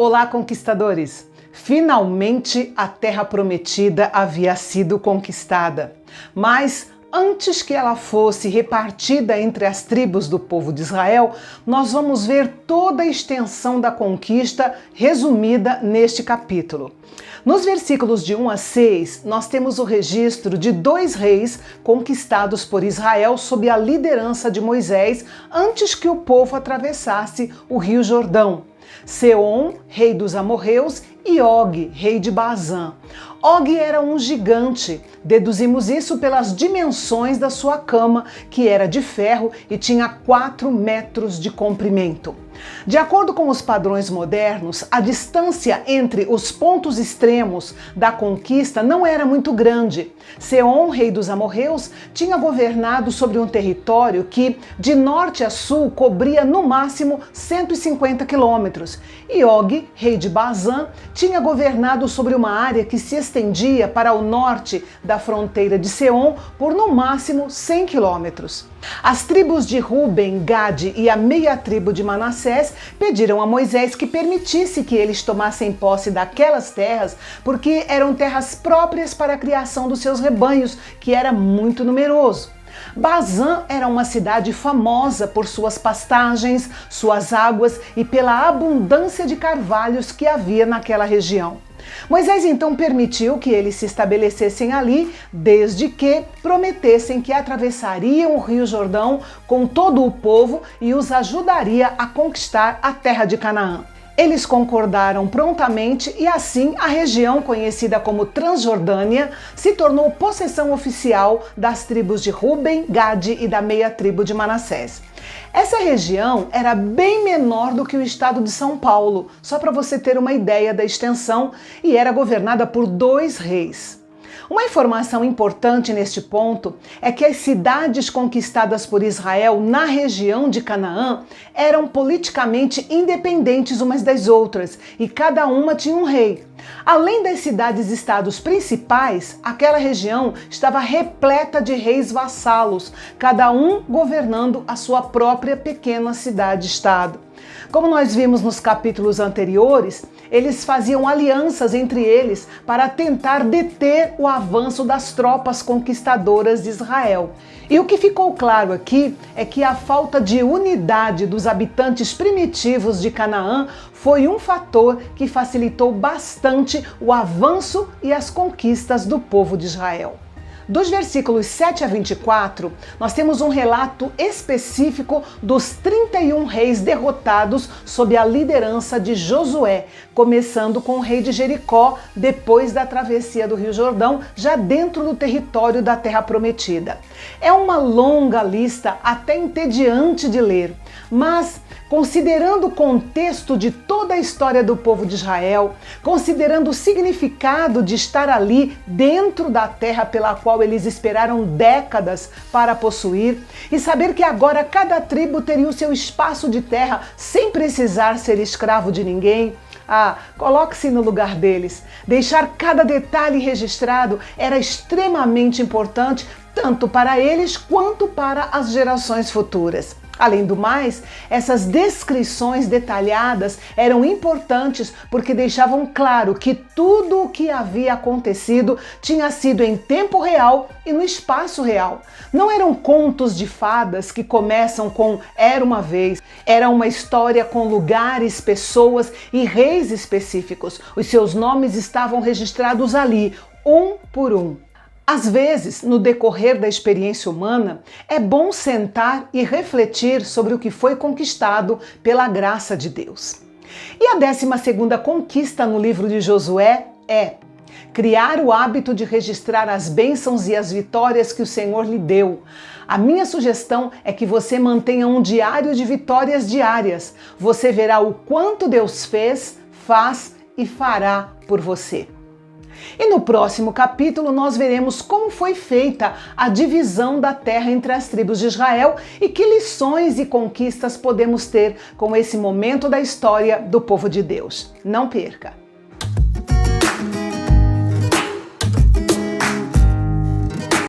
Olá, conquistadores! Finalmente a Terra Prometida havia sido conquistada, mas antes que ela fosse repartida entre as tribos do povo de Israel, nós vamos ver toda a extensão da conquista resumida neste capítulo. Nos versículos de 1 a 6, nós temos o registro de 2 reis conquistados por Israel sob a liderança de Moisés antes que o povo atravessasse o Rio Jordão. Seom, rei dos amorreus, e Og, rei de Bazã. Og era um gigante. Deduzimos isso pelas dimensões da sua cama, que era de ferro e tinha 4 metros de comprimento. De acordo com os padrões modernos, a distância entre os pontos extremos da conquista não era muito grande. Seom, rei dos amorreus, tinha governado sobre um território que, de norte a sul, cobria no máximo 150 quilômetros. E Og, rei de Bazã, tinha governado sobre uma área que se estendia para o norte da fronteira de Seom por no máximo 100 quilômetros. As tribos de Ruben, Gade e a meia tribo de Manassés pediram a Moisés que permitisse que eles tomassem posse daquelas terras, porque eram terras próprias para a criação dos seus rebanhos, que era muito numeroso. Bazã era uma cidade famosa por suas pastagens, suas águas e pela abundância de carvalhos que havia naquela região. Moisés então permitiu que eles se estabelecessem ali, desde que prometessem que atravessariam o Rio Jordão com todo o povo e os ajudaria a conquistar a terra de Canaã. Eles concordaram prontamente e assim a região conhecida como Transjordânia se tornou possessão oficial das tribos de Ruben, Gade e da meia tribo de Manassés. Essa região era bem menor do que o estado de São Paulo, só para você ter uma ideia da extensão, e era governada por 2 reis. Uma informação importante neste ponto é que as cidades conquistadas por Israel na região de Canaã eram politicamente independentes umas das outras e cada uma tinha um rei. Além das cidades-estados principais, aquela região estava repleta de reis vassalos, cada um governando a sua própria pequena cidade-estado. Como nós vimos nos capítulos anteriores, eles faziam alianças entre eles para tentar deter o avanço das tropas conquistadoras de Israel. E o que ficou claro aqui é que a falta de unidade dos habitantes primitivos de Canaã foi um fator que facilitou bastante o avanço e as conquistas do povo de Israel. Dos versículos 7 a 24, nós temos um relato específico dos 31 reis derrotados sob a liderança de Josué, começando com o rei de Jericó, depois da travessia do Rio Jordão, já dentro do território da Terra Prometida. É uma longa lista, até entediante de ler, mas considerando o contexto de toda a história do povo de Israel, considerando o significado de estar ali dentro da terra pela qual eles esperaram décadas para possuir, e saber que agora cada tribo teria o seu espaço de terra sem precisar ser escravo de ninguém, coloque-se no lugar deles. Deixar cada detalhe registrado era extremamente importante, tanto para eles quanto para as gerações futuras. Além do mais, essas descrições detalhadas eram importantes porque deixavam claro que tudo o que havia acontecido tinha sido em tempo real e no espaço real. Não eram contos de fadas que começam com "era uma vez". Era uma história com lugares, pessoas e reis específicos. Os seus nomes estavam registrados ali, um por um. Às vezes, no decorrer da experiência humana, é bom sentar e refletir sobre o que foi conquistado pela graça de Deus. E a 12ª conquista no livro de Josué é criar o hábito de registrar as bênçãos e as vitórias que o Senhor lhe deu. A minha sugestão é que você mantenha um diário de vitórias diárias. Você verá o quanto Deus fez, faz e fará por você. E no próximo capítulo nós veremos como foi feita a divisão da terra entre as tribos de Israel e que lições e conquistas podemos ter com esse momento da história do povo de Deus. Não perca!